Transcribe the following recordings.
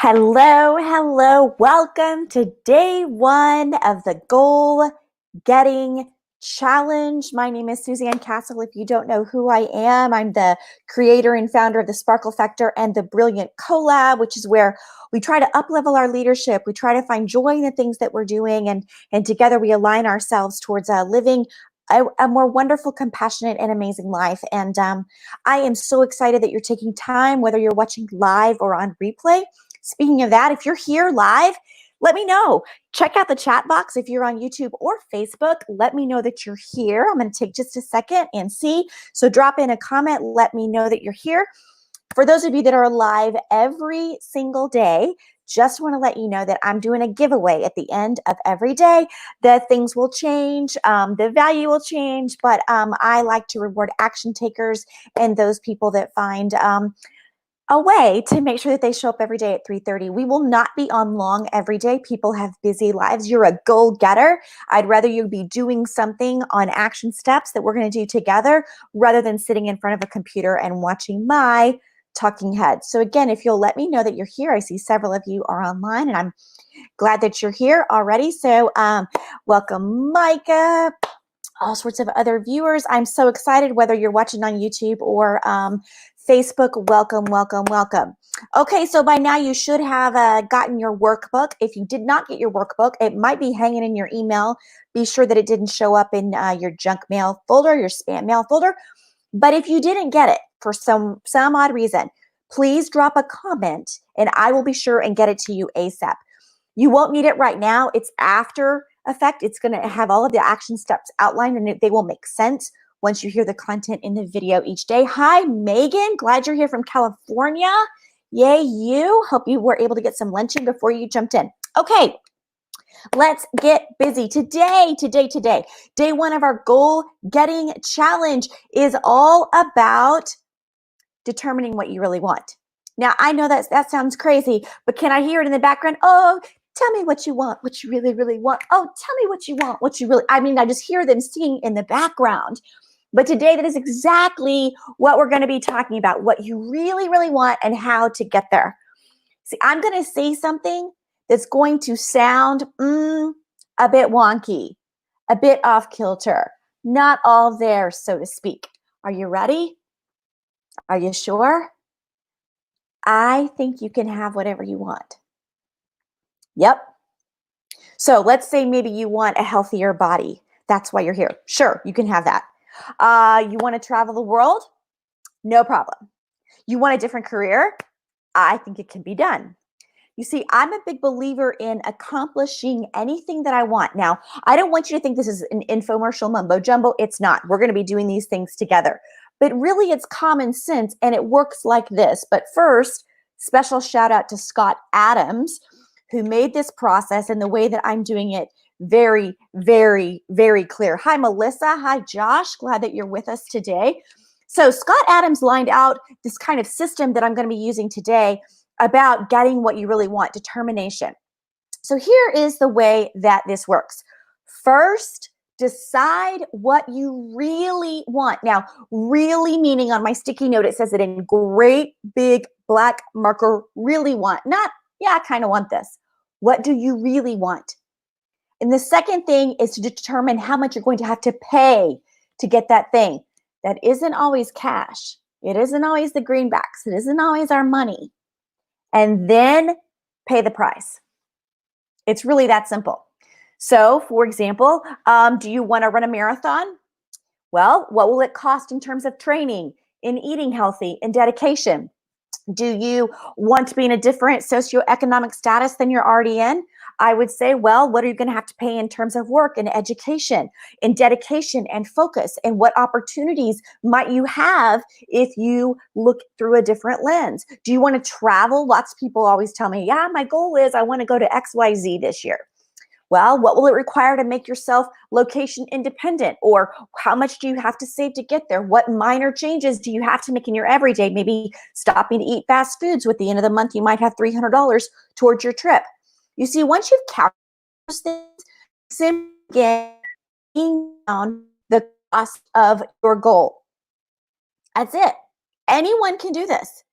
Hello, hello. Welcome to day one of the Goal Getting Challenge. My name is Suzanne Castle. If you don't know who I am, I'm the creator and founder of the Sparkle Factor and the Brilliant Collab, which is where we try to up-level our leadership. We try to find joy in the things that we're doing, and together we align ourselves towards living a more wonderful, compassionate, and amazing life. And I am so excited that you're taking time, whether you're watching live or on replay. Speaking of that, if you're here live, let me know. Check out the chat box if you're on YouTube or Facebook. Let me know that you're here. I'm going to take just a second and see. So drop in a comment. Let me know that you're here. For those of you that are live every single day, just want to let you know that I'm doing a giveaway at the end of every day. The things will change, the value will change, but I like to reward action takers and those people that find a way to make sure that they show up every day at 3:30. We will not be on long every day. People have busy lives. You're a goal getter. I'd rather you be doing something on action steps that we're going to do together rather than sitting in front of a computer and watching my talking head. So again, if you'll let me know that you're here, I see several of you are online and I'm glad that you're here already. So welcome, Micah, all sorts of other viewers. I'm so excited whether you're watching on YouTube or Facebook. Welcome, welcome, welcome. Okay, so by now you should have gotten your workbook. If you did not get your workbook, it might be hanging in your email. Be sure that it didn't show up in your junk mail folder, your spam mail folder. But if you didn't get it for some odd reason, please drop a comment and I will be sure and get it to you ASAP. You won't need it right now. It's after effect. It's going to have all of the action steps outlined and they will make sense once you hear the content in the video each day. Hi, Megan. Glad you're here from California. Yay, you. Hope you were able to get some luncheon before you jumped in. Okay, let's get busy. Today, day one of our goal getting challenge is all about determining what you really want. Now, I know that sounds crazy, but can I hear it in the background? Oh, tell me what you want, what you really, really want. Oh, tell me what you want, what you really, I just hear them singing in the background. But today, that is exactly what we're going to be talking about, what you really, really want and how to get there. See, I'm going to say something that's going to sound a bit wonky, a bit off kilter, not all there, so to speak. Are you ready? Are you sure? I think you can have whatever you want. Yep. So let's say maybe you want a healthier body. That's why you're here. Sure, you can have that. You want to travel the world? No problem. You want a different career? I think it can be done. You see, I'm a big believer in accomplishing anything that I want. Now, I don't want you to think this is an infomercial mumbo jumbo. It's not. We're going to be doing these things together. But really, it's common sense, and it works like this. But first, special shout out to Scott Adams, who made this process and the way that I'm doing it very, very, very clear. Hi, Melissa. Hi, Josh. Glad that you're with us today. So Scott Adams lined out this kind of system that I'm going to be using today about getting what you really want, determination. So here is the way that this works. First, decide what you really want. Now, really meaning on my sticky note, it says it in great big black marker, really want. Not, yeah, I kind of want this. What do you really want? And the second thing is to determine how much you're going to have to pay to get that thing. That isn't always cash. It isn't always the greenbacks. It isn't always our money. And then pay the price. It's really that simple. So, for example, do you want to run a marathon? Well, what will it cost in terms of training, in eating healthy, in dedication? Do you want to be in a different socioeconomic status than you're already in? I would say, well, what are you going to have to pay in terms of work and education, in dedication and focus? And what opportunities might you have if you look through a different lens? Do you want to travel? Lots of people always tell me, yeah, my goal is I want to go to XYZ this year. Well, what will it require to make yourself location independent? Or how much do you have to save to get there? What minor changes do you have to make in your everyday? Maybe stopping to eat fast foods. With the end of the month, you might have $300 towards your trip. You see, once you've calculated those things, simply getting down the cost of your goal. That's it. Anyone can do this.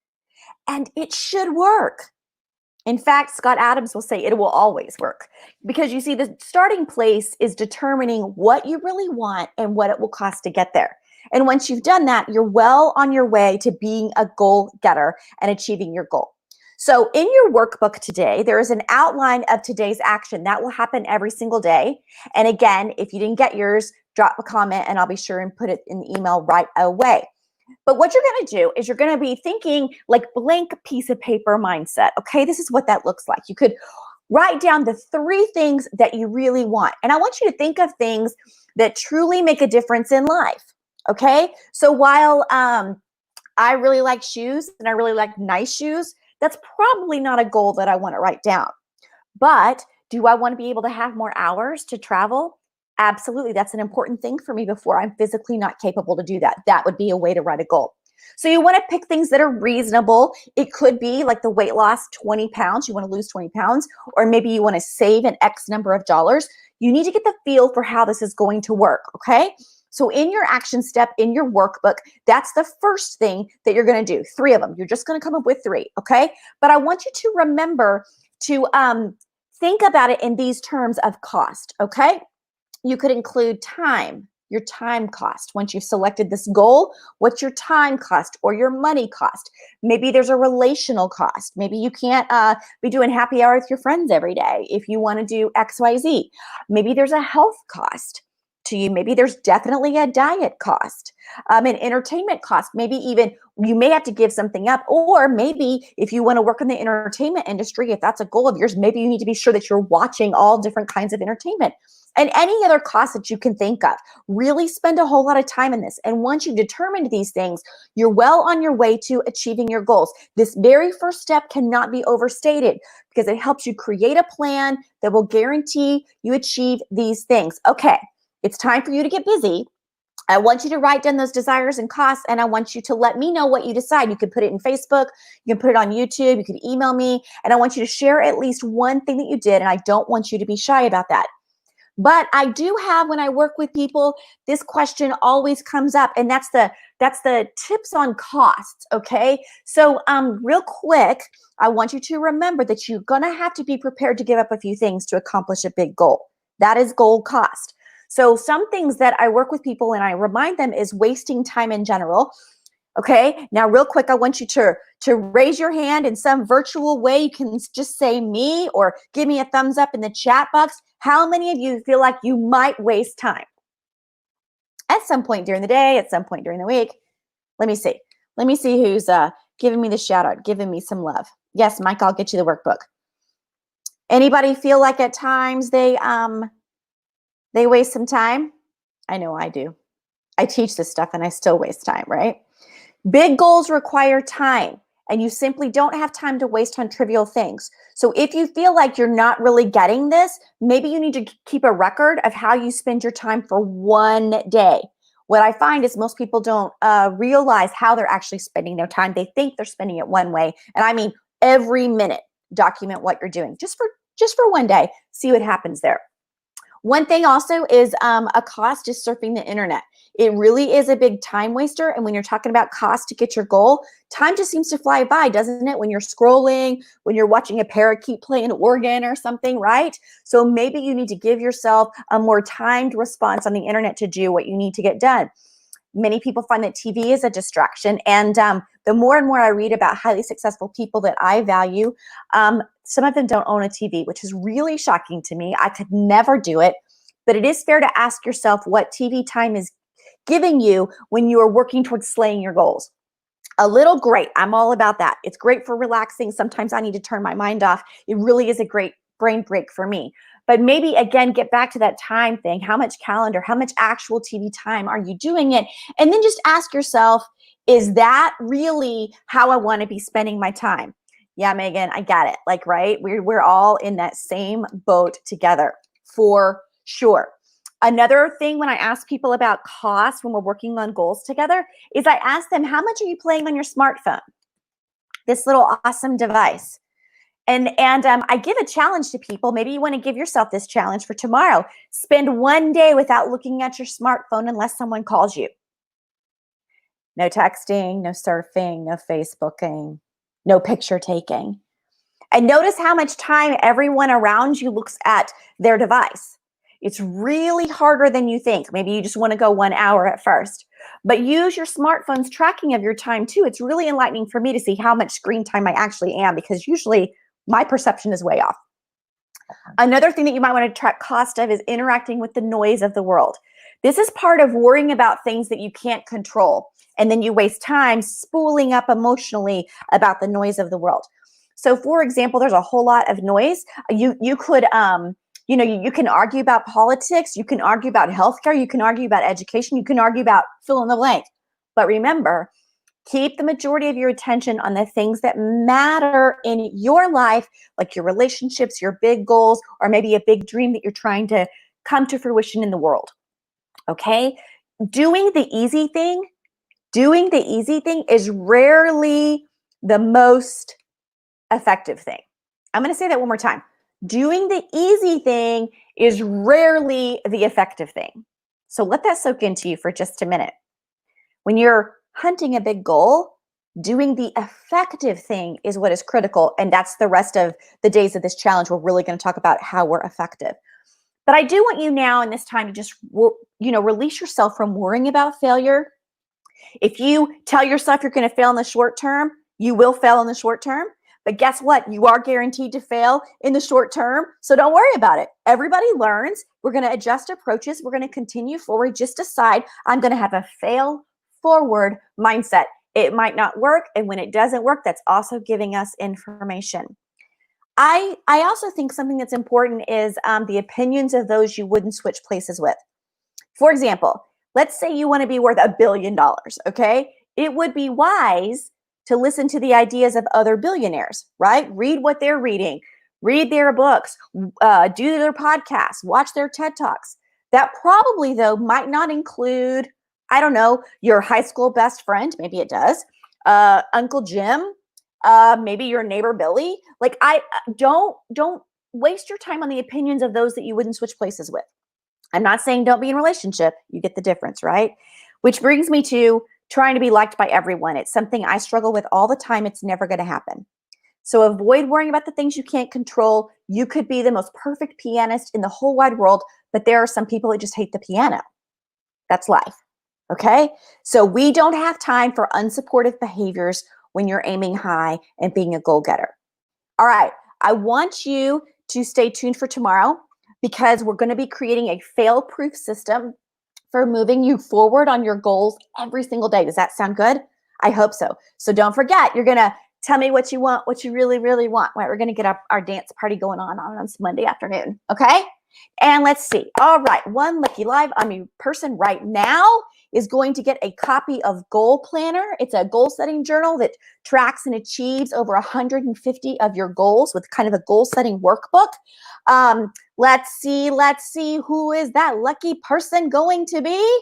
And it should work. In fact, Scott Adams will say it will always work, because you see, the starting place is determining what you really want and what it will cost to get there. And once you've done that, you're well on your way to being a goal getter and achieving your goal. So in your workbook today, there is an outline of today's action that will happen every single day. And again, if you didn't get yours, drop a comment and I'll be sure and put it in the email right away. But what you're going to do is you're going to be thinking like blank piece of paper mindset. Okay, this is what that looks like. You could write down the 3 things that you really want. And I want you to think of things that truly make a difference in life. Okay, so while I really like shoes and I really like nice shoes, that's probably not a goal that I want to write down. But do I want to be able to have more hours to travel? Absolutely. That's an important thing for me before I'm physically not capable to do that. That would be a way to write a goal. So you want to pick things that are reasonable. It could be like the weight loss, 20 pounds. You want to lose 20 pounds, or maybe you want to save an X number of dollars. You need to get the feel for how this is going to work. Okay. So in your action step, in your workbook, that's the first thing that you're going to do. 3 of them. You're just going to come up with 3. Okay. But I want you to remember to think about it in these terms of cost. Okay. You could include time, your time cost. Once you've selected this goal, what's your time cost or your money cost? Maybe there's a relational cost. Maybe you can't be doing happy hour with your friends every day if you want to do XYZ. Maybe there's a health cost to you. Maybe there's definitely a diet cost, an entertainment cost. Maybe even you may have to give something up, or maybe if you want to work in the entertainment industry, if that's a goal of yours, maybe you need to be sure that you're watching all different kinds of entertainment. And any other costs that you can think of. Really spend a whole lot of time in this. And once you've determined these things, you're well on your way to achieving your goals. This very first step cannot be overstated because it helps you create a plan that will guarantee you achieve these things. Okay, it's time for you to get busy. I want you to write down those desires and costs, and I want you to let me know what you decide. You can put it in Facebook, you can put it on YouTube, you can email me, and I want you to share at least one thing that you did, and I don't want you to be shy about that. But I do have, when I work with people, this question always comes up, and that's the tips on costs. Okay, so real quick, I want you to remember that you're gonna have to be prepared to give up a few things to accomplish a big goal. That is goal cost. So some things that I work with people and I remind them is wasting time in general. Okay, now real quick, I want you to raise your hand in some virtual way. You can just say me or give me a thumbs up in the chat box. How many of you feel like you might waste time at some point during the day, at some point during the week? Let me see. Let me see who's giving me the shout out, giving me some love. Yes, Mike, I'll get you the workbook. Anybody feel like at times they waste some time? I know I do. I teach this stuff and I still waste time, right? Big goals require time, and you simply don't have time to waste on trivial things. So if you feel like you're not really getting this, maybe you need to keep a record of how you spend your time for one day. What I find is most people don't realize how they're actually spending their time. They think they're spending it one way, and I mean every minute. Document what you're doing just for one day. See what happens there. One thing also is a cost is surfing the internet. It really is a big time waster. And when you're talking about cost to get your goal, time just seems to fly by, doesn't it? When you're scrolling, when you're watching a parakeet play an organ or something, right? So maybe you need to give yourself a more timed response on the internet to do what you need to get done. Many people find that TV is a distraction. And the more and more I read about highly successful people that I value, some of them don't own a TV, which is really shocking to me. I could never do it. But it is fair to ask yourself what TV time is giving you when you are working towards slaying your goals. A little great. I'm all about that. It's great for relaxing. Sometimes I need to turn my mind off. It really is a great brain break for me. But maybe, again, get back to that time thing. How much calendar, how much actual TV time are you doing it? And then just ask yourself, is that really how I want to be spending my time? Yeah, Megan, I got it. Like, right? We're all in that same boat together for sure. Another thing when I ask people about cost when we're working on goals together is I ask them, how much are you playing on your smartphone? This little awesome device. And I give a challenge to people. Maybe you want to give yourself this challenge for tomorrow. Spend one day without looking at your smartphone unless someone calls you. No texting, no surfing, no Facebooking, no picture taking. And notice how much time everyone around you looks at their device. It's really harder than you think. Maybe you just want to go 1 hour at first, but use your smartphone's tracking of your time too. It's really enlightening for me to see how much screen time I actually am, because usually my perception is way off. Another thing that you might want to track cost of is interacting with the noise of the world. This is part of worrying about things that you can't control, and then you waste time spooling up emotionally about the noise of the world. So, for example, there's a whole lot of noise. You could you can argue about politics, you can argue about healthcare, you can argue about education, you can argue about fill in the blank. But remember, keep the majority of your attention on the things that matter in your life, like your relationships, your big goals, or maybe a big dream that you're trying to come to fruition in the world. Okay? Doing the easy thing is rarely the most effective thing. I'm going to say that one more time. Doing the easy thing is rarely the effective thing. So let that soak into you for just a minute. When you're hunting a big goal, doing the effective thing is what is critical. And that's the rest of the days of this challenge. We're really going to talk about how we're effective. But I do want you now in this time to just, release yourself from worrying about failure. If you tell yourself you're going to fail in the short term, you will fail in the short term. But guess what? You are guaranteed to fail in the short term. So don't worry about it. Everybody learns. We're going to adjust approaches. We're going to continue forward. Just decide, I'm going to have a fail forward mindset. It might not work. And when it doesn't work, that's also giving us information. I also think something that's important is the opinions of those you wouldn't switch places with. For example, let's say you want to be worth $1 billion, okay? It would be wise to listen to the ideas of other billionaires, right? Read what they're reading, read their books, do their podcasts, watch their TED Talks. That probably, though, might not include, I don't know, your high school best friend. Maybe it does. Uncle Jim, maybe your neighbor Billy. Like, don't waste your time on the opinions of those that you wouldn't switch places with. I'm not saying don't be in a relationship. You get the difference, right? Which brings me to trying to be liked by everyone. It's something I struggle with all the time. It's never going to happen. So avoid worrying about the things you can't control. You could be the most perfect pianist in the whole wide world, but there are some people that just hate the piano. That's life. Okay? So we don't have time for unsupportive behaviors when you're aiming high and being a goal-getter. All right. I want you to stay tuned for tomorrow, because we're going to be creating a fail-proof system for moving you forward on your goals every single day. Does that sound good? I hope so. So don't forget, you're going to tell me what you want, what you really, really want. Right, we're going to get our dance party going on Monday afternoon. Okay? And let's see. All right. One lucky live person right now is going to get a copy of Goal Planner. It's a goal setting journal that tracks and achieves over 150 of your goals with kind of a goal setting workbook. Let's see. Who is that lucky person going to be?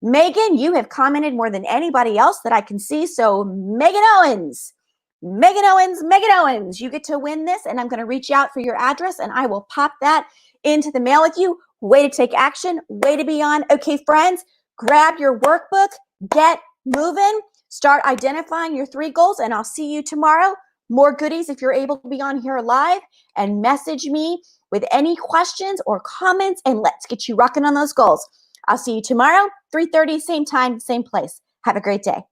Megan, you have commented more than anybody else that I can see. So Megan Owens, you get to win this, and I'm going to reach out for your address and I will pop that into the mail with you. Way to take action, way to be on. Okay, friends, grab your workbook, get moving, start identifying your 3 goals, and I'll see you tomorrow. More goodies if you're able to be on here live, and message me with any questions or comments, and let's get you rocking on those goals. I'll see you tomorrow, 3:30, same time, same place. Have a great day.